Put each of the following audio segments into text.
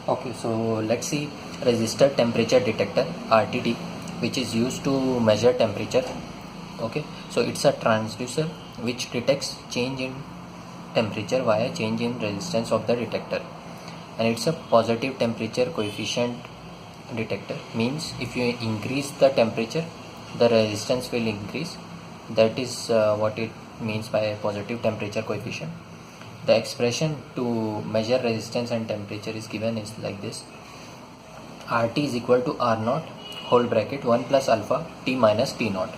Okay, so let's see resistor temperature detector RTD, which is used to measure temperature. Okay, so it's a transducer which detects change in temperature via change in resistance of the detector, and it's a positive temperature coefficient detector. Means if you increase the temperature, the resistance will increase. That is what it means by a positive temperature coefficient. The expression to measure resistance and temperature is given is like this: RT is equal to R naught whole bracket 1 plus alpha T minus T naught,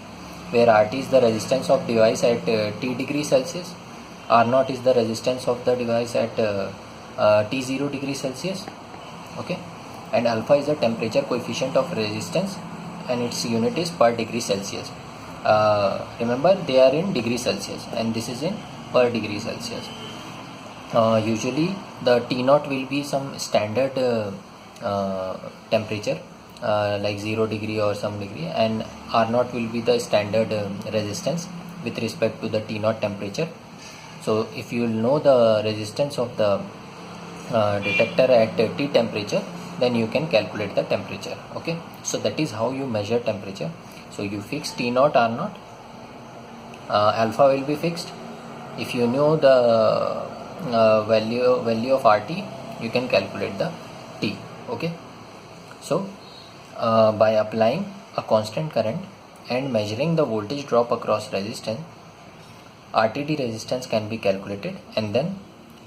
where RT is the resistance of device at T degree Celsius, R naught is the resistance of the device at T0 degree Celsius. Okay, and alpha is the temperature coefficient of resistance and its unit is per degree Celsius. Remember, they are in degree Celsius and this is in per degree Celsius. Usually the T naught will be some standard temperature like 0 degree or some degree, and R naught will be the standard resistance with respect to the T naught temperature. So if you know the resistance of the detector at T temperature, then you can calculate the temperature. Okay, so that is how you measure temperature. So you fix T naught, R naught, alpha will be fixed. If you know the value of RT, you can calculate the T. Okay, so by applying a constant current and measuring the voltage drop across resistance, RTD resistance can be calculated and then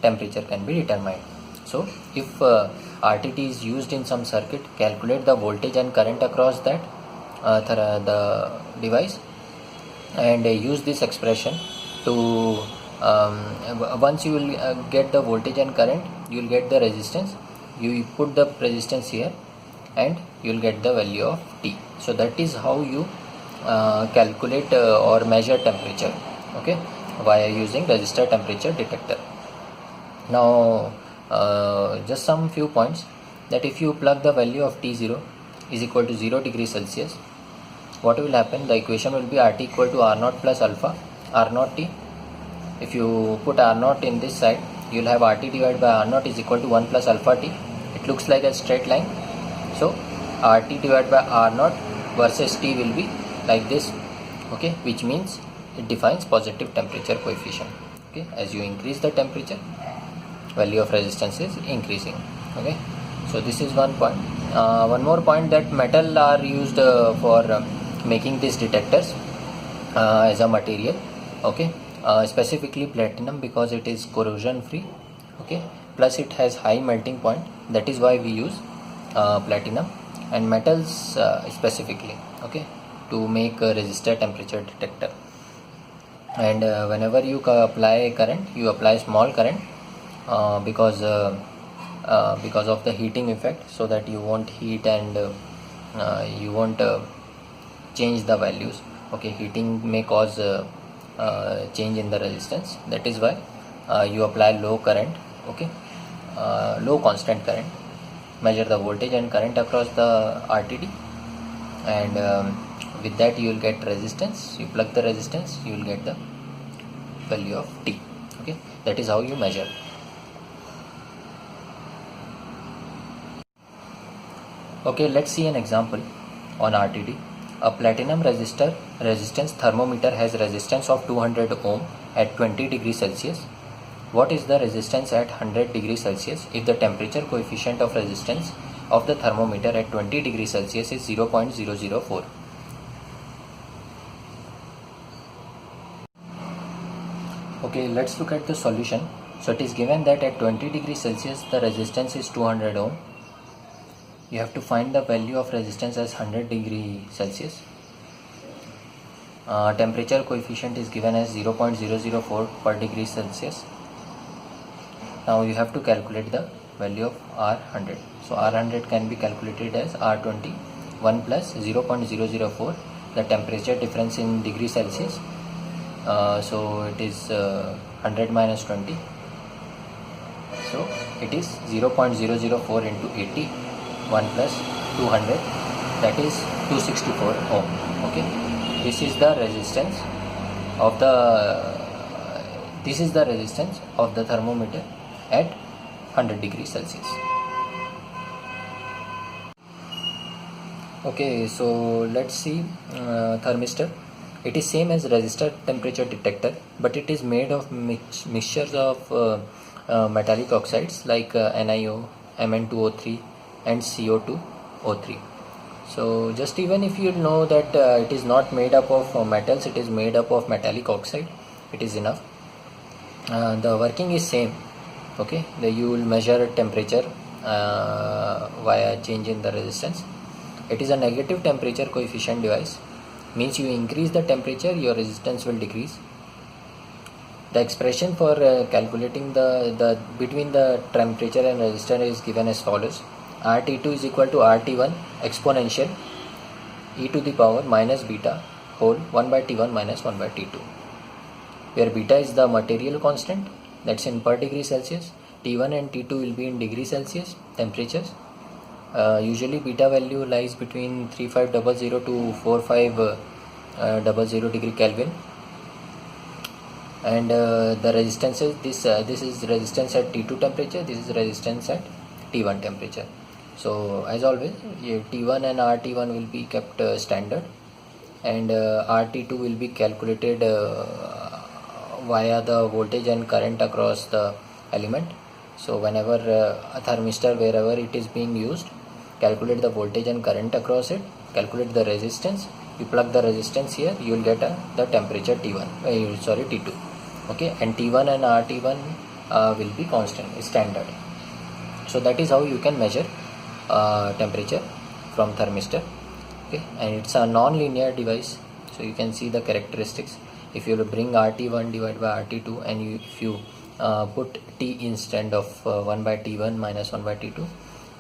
temperature can be determined. So if RTD is used in some circuit, calculate the voltage and current across that the device and use this expression to once you will get the voltage and current, you will get the resistance. You put the resistance here and you will get the value of T. So that is how you calculate or measure temperature, okay, via using resistor temperature detector. Now just some few points, that if you plug the value of T0 is equal to 0 degree Celsius, what will happen? The equation will be RT equal to R naught plus alpha R naught T. If you put R naught in this side, you will have RT divided by R naught is equal to 1 plus alpha T. It looks like a straight line. So RT divided by R naught versus T will be like this. Okay, which means it defines positive temperature coefficient. Okay, as you increase the temperature, value of resistance is increasing. Okay, so this is one point. One more point, that metal are used for making these detectors as a material. Okay, specifically platinum, because it is corrosion free. Okay, plus it has high melting point, that is why we use platinum and metals specifically, okay, to make a resistor temperature detector. And whenever you apply current, you apply small current because of the heating effect, so that you won't heat and you won't change the values. Okay, heating may cause change in the resistance. That is why you apply low current. Okay, low constant current, measure the voltage and current across the RTD, and with that you will get resistance. You plug the resistance, you will get the value of T. Okay, that is how you measure. Okay, let's see an example on RTD. A platinum resistance thermometer has resistance of 200 ohm at 20 degrees Celsius. What is the resistance at 100 degrees Celsius if the temperature coefficient of resistance of the thermometer at 20 degrees Celsius is 0.004? Okay, let's look at the solution. So it is given that at 20 degrees Celsius the resistance is 200 ohm. You have to find the value of resistance as 100 degree Celsius. Temperature coefficient is given as 0.004 per degree Celsius. Now you have to calculate the value of R100. So R100 can be calculated as R20 1 plus 0.004, the temperature difference in degree Celsius. So it is 100 minus 20. So it is 0.004 into 80. 1 plus 200, that is 264 ohm. Okay, this is the resistance of the thermometer at 100 degrees Celsius. Okay, so let's see thermistor. It is same as resistor temperature detector, but it is made of mixtures of metallic oxides like NiO, Mn2O3 and CO2O3. So just even if you know that it is not made up of metals, it is made up of metallic oxide, it is enough. The working is same. Okay, you will measure temperature via change in the resistance. It is a negative temperature coefficient device, means you increase the temperature, your resistance will decrease. The expression for calculating the between the temperature and resistance is given as follows: RT2 is equal to RT1 exponential e to the power minus beta whole 1 by T1 minus 1 by T2, where beta is the material constant, that's in per degree Celsius. T1 and T2 will be in degree Celsius temperatures. Usually beta value lies between 3500 to 4500 degree Kelvin, and the resistance is this is resistance at T2 temperature, this is resistance at T1 temperature. So as always, T1 and RT1 will be kept standard, and RT2 will be calculated via the voltage and current across the element. So whenever a thermistor, wherever it is being used, calculate the voltage and current across it, calculate the resistance, you plug the resistance here, you will get the temperature T1 T2. Okay, and T1 and RT1 will be constant, standard. So that is how you can measure temperature from thermistor. Okay, and it's a non-linear device, so you can see the characteristics. If you bring RT1 divided by RT2 and if you put T instead of 1 by T1 minus 1 by T2,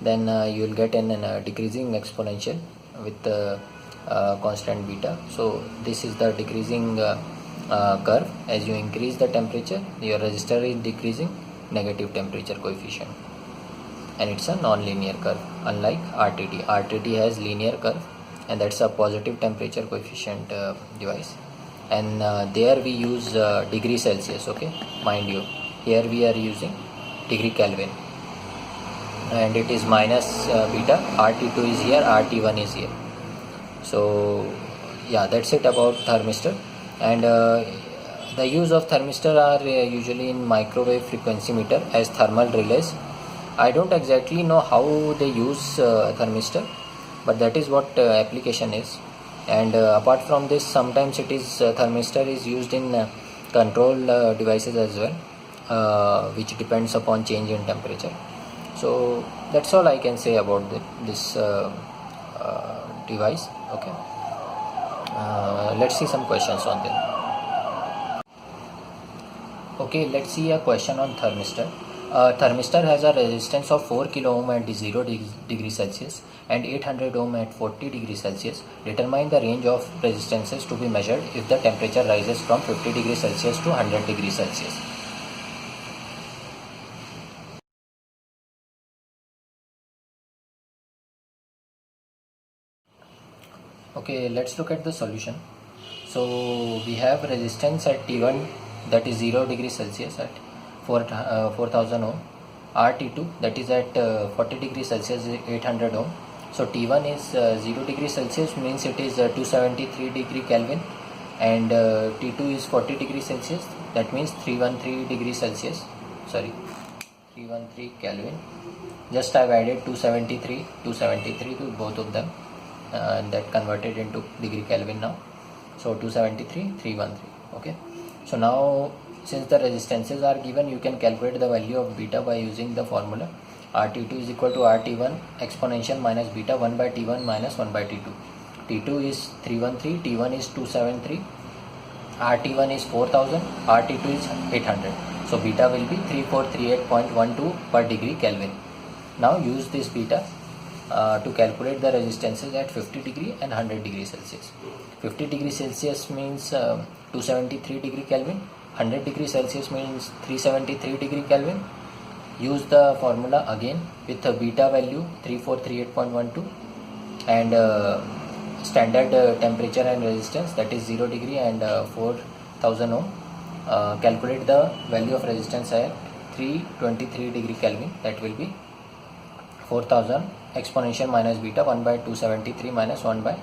then you will get a decreasing exponential with constant beta. So this is the decreasing curve. As you increase the temperature, your resistor is decreasing, negative temperature coefficient, and it's a non-linear curve, unlike RTD. RTD has linear curve, and that's a positive temperature coefficient device, and there we use degree Celsius. Okay, mind you, here we are using degree Kelvin, and it is minus beta. RT2 is here, RT1 is here. So yeah, that's it about thermistor. And the use of thermistor are usually in microwave frequency meter as thermal relays. I don't exactly know how they use thermistor, but that is what application is. And apart from this, sometimes it is thermistor is used in control devices as well, which depends upon change in temperature. So that's all I can say about this device. Okay, let's see some questions on this. Okay, let's see a question on thermistor. Thermistor has a resistance of 4 kilo ohm at 0 degree Celsius and 800 ohm at 40 degree Celsius. Determine the range of resistances to be measured if the temperature rises from 50 degree Celsius to 100 degree Celsius. Okay, let's look at the solution. So we have resistance at T1, that is 0 degree Celsius at 4000 ohm. RT2, that is at 40 degree Celsius, 800 ohm. So T1 is 0 degree Celsius, means it is 273 degree Kelvin, and T2 is 40 degree Celsius, that means 313 degree Celsius, 313 Kelvin. Just I've added 273 to both of them, and that converted into degree Kelvin now. So 273, 313. Okay, so now since the resistances are given, you can calculate the value of beta by using the formula RT2 is equal to RT1 exponential minus beta 1 by T1 minus 1 by T2. T2 is 313, T1 is 273, RT1 is 4000, RT2 is 800. So beta will be 3438.12 per degree Kelvin. Now use this beta to calculate the resistances at 50 degree and 100 degree Celsius. 50 degree Celsius means 273 degree Kelvin, 100 degree Celsius means 373 degree Kelvin. Use the formula again with a beta value 3438.12 and standard temperature and resistance, that is 0 degree and 4000 ohm. Calculate the value of resistance at 323 degree Kelvin, that will be 4000 exponential minus beta 1 by 273 minus 1 by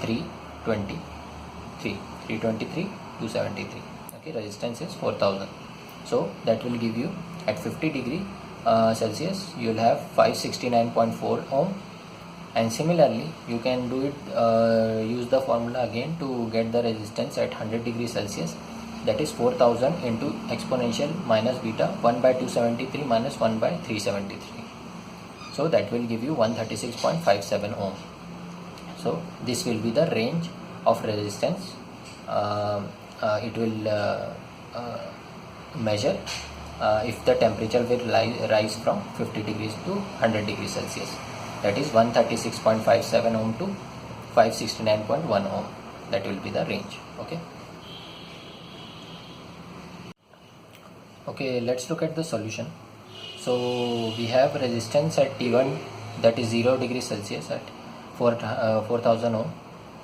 323 273. Okay, resistance is 4000. So that will give you at 50 degree Celsius you will have 569.4 ohm. And similarly you can do it use the formula again to get the resistance at 100 degree Celsius, that is 4000 into exponential minus beta 1 by 273 minus 1 by 373. So that will give you 136.57 ohm. So this will be the range of resistance it will measure if the temperature will rise from 50 degrees to 100 degrees Celsius, that is 136.57 ohm to 569.1 ohm. That will be the range. Okay, let's look at the solution. So we have resistance at T1, that is 0 degree Celsius at 4000 ohm,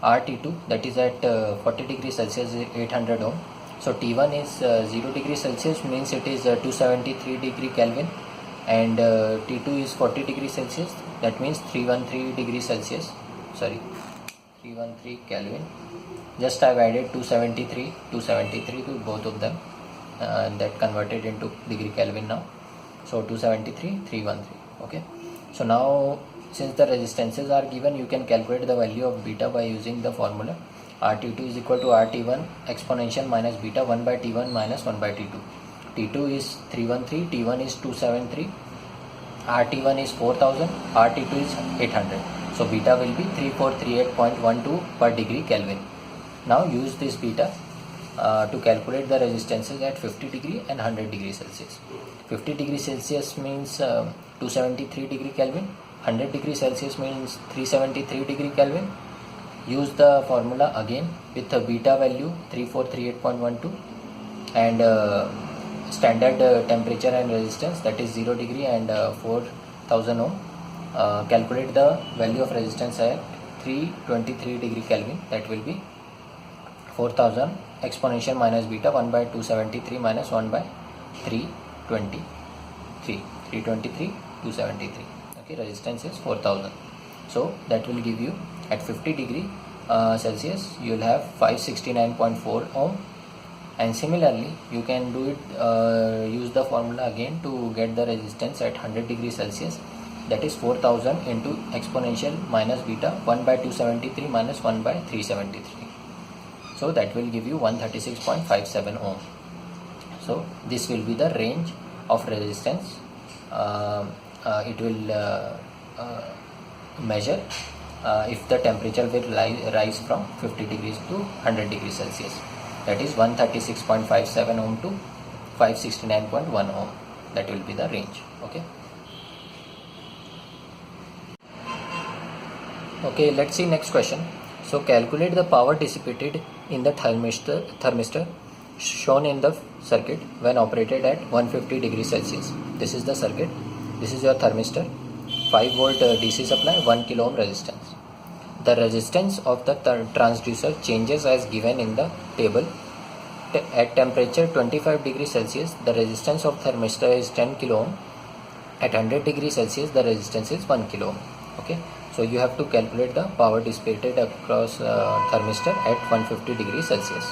RT2 that is at 40 degree Celsius 800 ohm. So T1 is 0 degree Celsius, means it is 273 degree Kelvin, and T2 is 40 degree Celsius, that means 313 degree Celsius, 313 Kelvin. Just I have added 273 to both of them, that converted into degree Kelvin now. So 273 313. Okay, so now since the resistances are given, you can calculate the value of beta by using the formula RT2 is equal to RT1 exponential minus beta 1 by T1 minus 1 by T2. T2 is 313, T1 is 273, RT1 is 4000, RT2 is 800. So beta will be 3438.12 per degree Kelvin. Now use this beta to calculate the resistances at 50 degree and 100 degree Celsius. 50 degree Celsius means 273 degree Kelvin, 100 degree Celsius means 373 degree Kelvin. Use the formula again with the beta value 3438.12 and standard temperature and resistance, that is 0 degree and 4000 ohm. Calculate the value of resistance at 323 degree Kelvin, that will be 4000 exponential minus beta 1 by 273 minus 1 by 323 273. Okay, resistance is 4000. So that will give you at 50 degree Celsius you will have 569.4 ohm. And similarly you can do it use the formula again to get the resistance at 100 degree Celsius, that is 4000 into exponential minus beta 1 by 273 minus 1 by 373. So that will give you 136.57 ohm. So this will be the range of resistance it will measure if the temperature will rise from 50 degrees to 100 degrees Celsius, that is 136.57 ohm to 569.1 ohm. That will be the range. Okay, let's see next question. So calculate the power dissipated in the thermistor shown in the circuit when operated at 150 degrees Celsius. This is the circuit, this is your thermistor, 5 volt DC supply, 1 kilo ohm resistance. The resistance of the transducer changes as given in the table. At temperature 25 degrees Celsius, the resistance of thermistor is 10 kilo ohm. At 100 degrees Celsius, the resistance is 1 kilo ohm. Okay, so you have to calculate the power dissipated across thermistor at 150 degrees Celsius.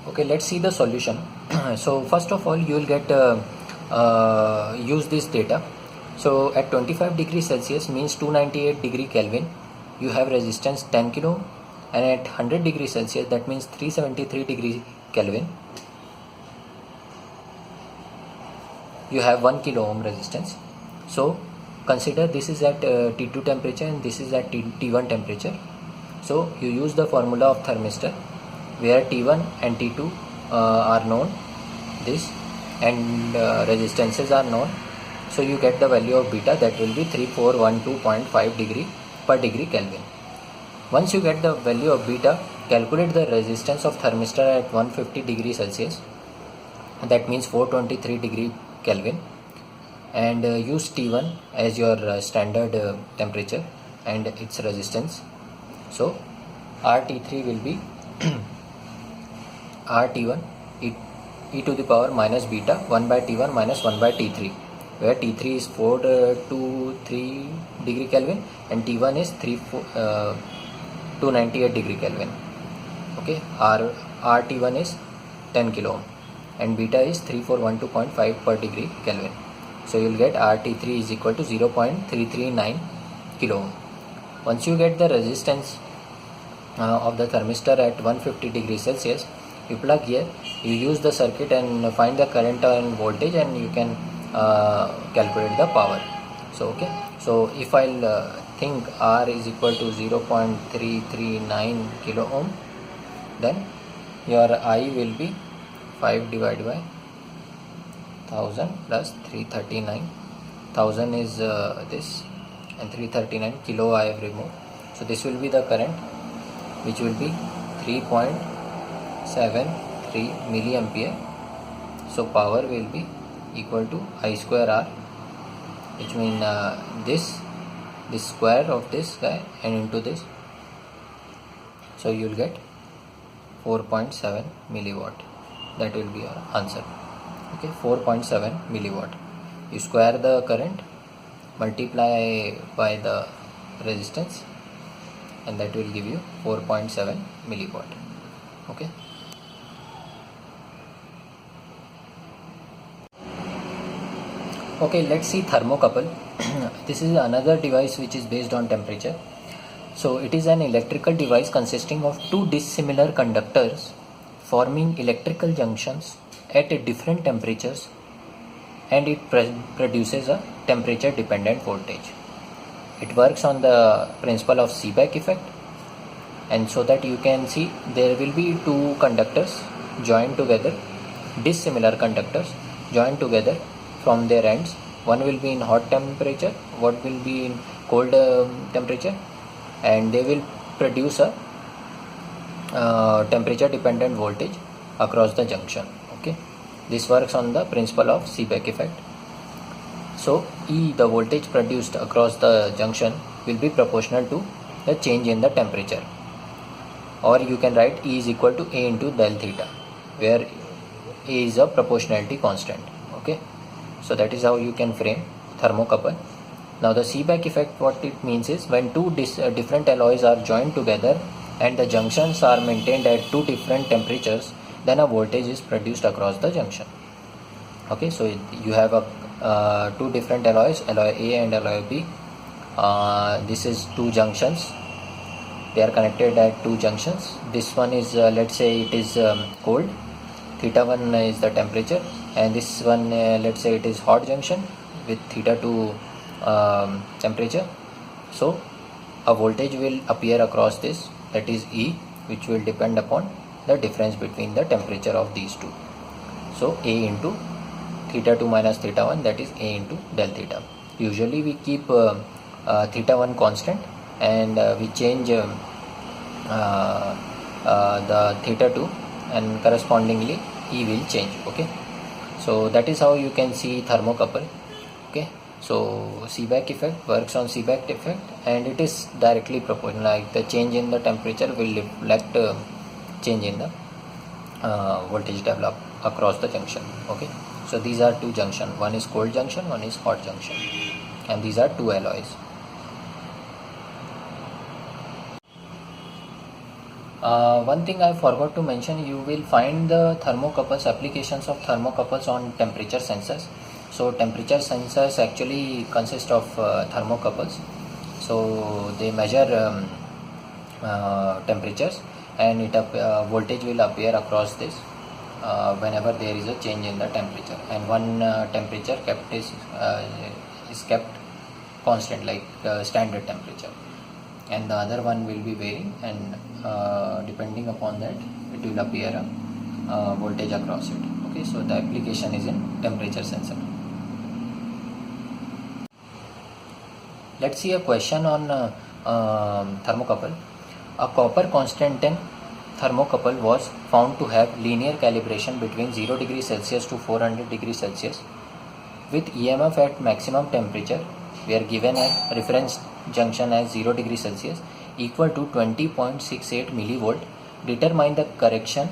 Okay, let's see the solution. So first of all you will get use this data. So at 25 degrees Celsius means 298 degree Kelvin, you have resistance 10 kilo ohm, and at 100 degrees Celsius that means 373 degree Kelvin, you have 1 kilo ohm resistance. So consider this is at T2 temperature and this is at T1 temperature. So you use the formula of thermistor where T1 and T2 are known, this, and resistances are known. So you get the value of beta, that will be 3412.5 degree per degree Kelvin. Once you get the value of beta, calculate the resistance of thermistor at 150 degree Celsius, that means 423 degree Kelvin, and use T1 as your standard temperature and its resistance. So RT3 will be RT1 e to the power minus beta 1 by T1 minus 1 by T3, where T3 is 4 to 3 degree Kelvin and T1 is 298 degree Kelvin. Okay, RT1 is 10 kilo ohm and beta is 3412.5 per degree Kelvin. So you will get RT3 is equal to 0.339 kilo ohm. Once you get the resistance of the thermistor at 150 degrees Celsius, you plug here, you use the circuit and find the current and voltage, and you can calculate the power. So okay, so if I'll think R is equal to 0.339 kilo ohm, then your I will be 5 divided by 1000 plus 339. 1000 is this, and 339 kilo I have removed. So this will be the current, which will be 3.73 milliampere. So power will be equal to I square R, which means this square of this guy and into this. So you will get 4.7 milliwatt. That will be your answer. Okay, 4.7 milliwatt. You square the current, multiply by the resistance, and that will give you 4.7 milliwatt. Okay. Okay, let's see thermocouple. This is another device which is based on temperature. So it is an electrical device consisting of two dissimilar conductors forming electrical junctions at different temperatures, and it produces a temperature dependent voltage. It works on the principle of Seebeck effect, and so that you can see there will be two conductors joined together, dissimilar conductors joined together from their ends. One will be in hot temperature, one will be in cold temperature, and they will produce a temperature dependent voltage across the junction. Okay, this works on the principle of Seebeck effect. So E, the voltage produced across the junction, will be proportional to the change in the temperature, or you can write E is equal to A into del theta, where A is a proportionality constant. Okay, so that is how you can frame thermocouple. Now the Seebeck effect, what it means is when two different alloys are joined together and the junctions are maintained at two different temperatures, then a voltage is produced across the junction. Okay, so you have a two different alloys, alloy A and alloy B. This is two junctions. They are connected at two junctions. This one is let's say it is cold, theta 1 is the temperature, and this one let's say it is hot junction with theta 2 temperature. So a voltage will appear across this, that is E, which will depend upon the difference between the temperature of these two. So A into theta 2 minus theta 1, that is A into del theta. Usually we keep theta 1 constant, and we change the theta 2, and correspondingly E will change. Okay, so that is how you can see thermocouple. Okay, so Seebeck effect works on Seebeck effect, and it is directly proportional, like the change in the temperature will reflect change in the voltage developed across the junction. Okay, so these are two junction, one is cold junction, one is hot junction, and these are two alloys. One thing I forgot to mention, you will find the thermocouples, applications of thermocouples on temperature sensors. So temperature sensors actually consist of thermocouples. So they measure temperatures, and it voltage will appear across this whenever there is a change in the temperature, and one temperature kept is kept constant, like standard temperature, and the other one will be varying, and depending upon that it will appear a voltage across it. Okay, so the application is in temperature sensor. Let's see a question on thermocouple. A copper constant thermocouple was found to have linear calibration between 0 degrees Celsius to 400 degrees Celsius with EMF at maximum temperature. We are given a reference junction as 0 degrees Celsius equal to 20.68 millivolt. Determine the correction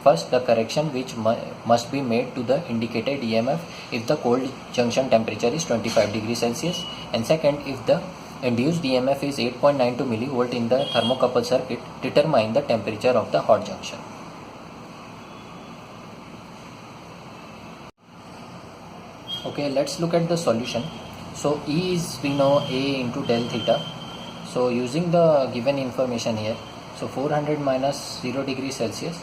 first the correction which must be made to the indicated EMF if the cold junction temperature is 25 degrees Celsius, and second, if the induced EMF is 8.92 millivolt in the thermocouple circuit, determine the temperature of the hot junction. Okay, let's look at the solution. So E is, we know, A into del theta. So using the given information here, so 400 minus 0 degree Celsius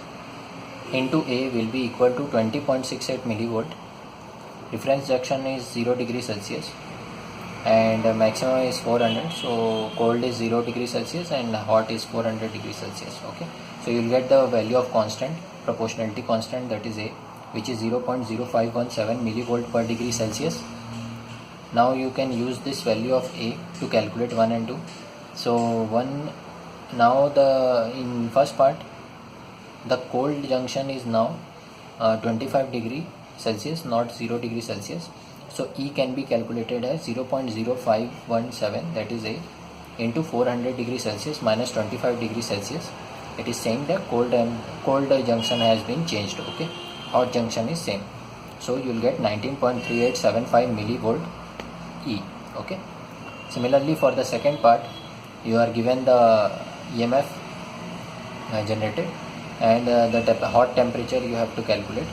into A will be equal to 20.68 millivolt. Reference junction is 0 degree Celsius and maximum is 400. So cold is 0 degree Celsius and hot is 400 degrees Celsius. Okay, so you will get the value of constant, proportionality constant, that is A, which is 0.0517 millivolt per degree Celsius. Now you can use this value of A to calculate 1 and 2. So now in first part, the cold junction is now 25 degree Celsius, not 0 degree Celsius. So E can be calculated as 0.0517, that is A, into 400 degree Celsius minus 25 degree Celsius. It is saying that cold junction has been changed. Okay, hot junction is same. So you will get 19.3875 millivolt E. Okay. Similarly, for the second part, you are given the EMF generated and the hot temperature you have to calculate.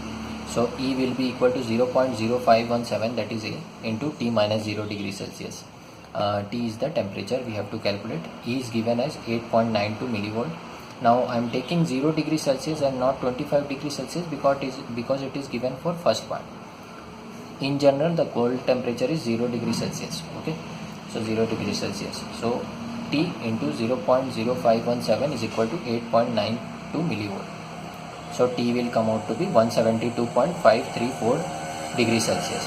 So E will be equal to 0.0517, that is A, into T minus 0 degree Celsius. T is the temperature we have to calculate. E is given as 8.92 millivolt. Now I am taking 0 degree Celsius and not 25 degree Celsius because it is given for first part. In general, the cold temperature is 0 degree Celsius. Okay, so 0 degree Celsius. So T into 0.0517 is equal to 8.92 millivolt. So T will come out to be 172.534 degrees Celsius.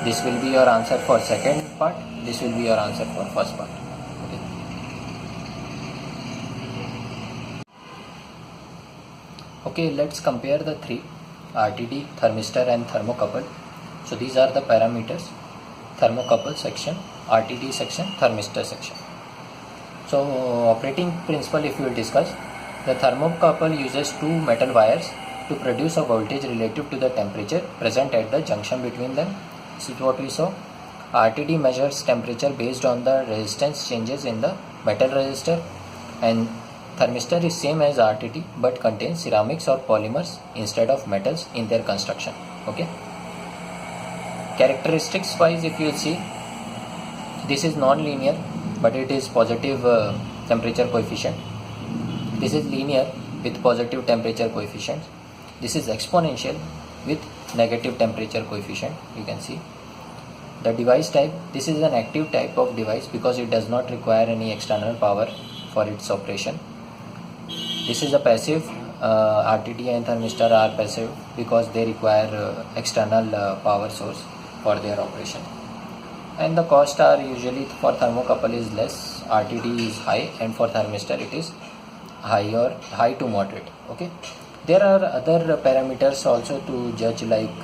This will be your answer for second part. This will be your answer for first part. Okay. Okay, let's compare the three: RTD, thermistor and thermocouple. So these are the parameters: thermocouple section, RTD section, thermistor section. So operating principle, if you will discuss, the thermocouple uses two metal wires to produce a voltage relative to the temperature present at the junction between them. This is what we saw. RTD measures temperature based on the resistance changes in the metal resistor, and thermistor is same as RTD but contains ceramics or polymers instead of metals in their construction. Okay. Characteristics wise, if you see, this is non-linear but it is positive temperature coefficient. This is linear with positive temperature coefficient. This is exponential with negative temperature coefficient. You can see the device type. This is an active type of device because it does not require any external power for its operation. This is a passive. RTD and thermistor are passive because they require external power source for their operation. And the cost are usually for thermocouple is less, RTD is high, and for thermistor it is high to moderate. Okay, there are other parameters also to judge, like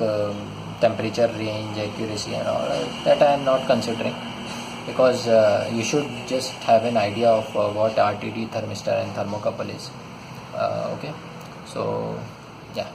temperature range, accuracy and all that I am not considering, because you should just have an idea of what RTD, thermistor and thermocouple is. Okay, so yeah.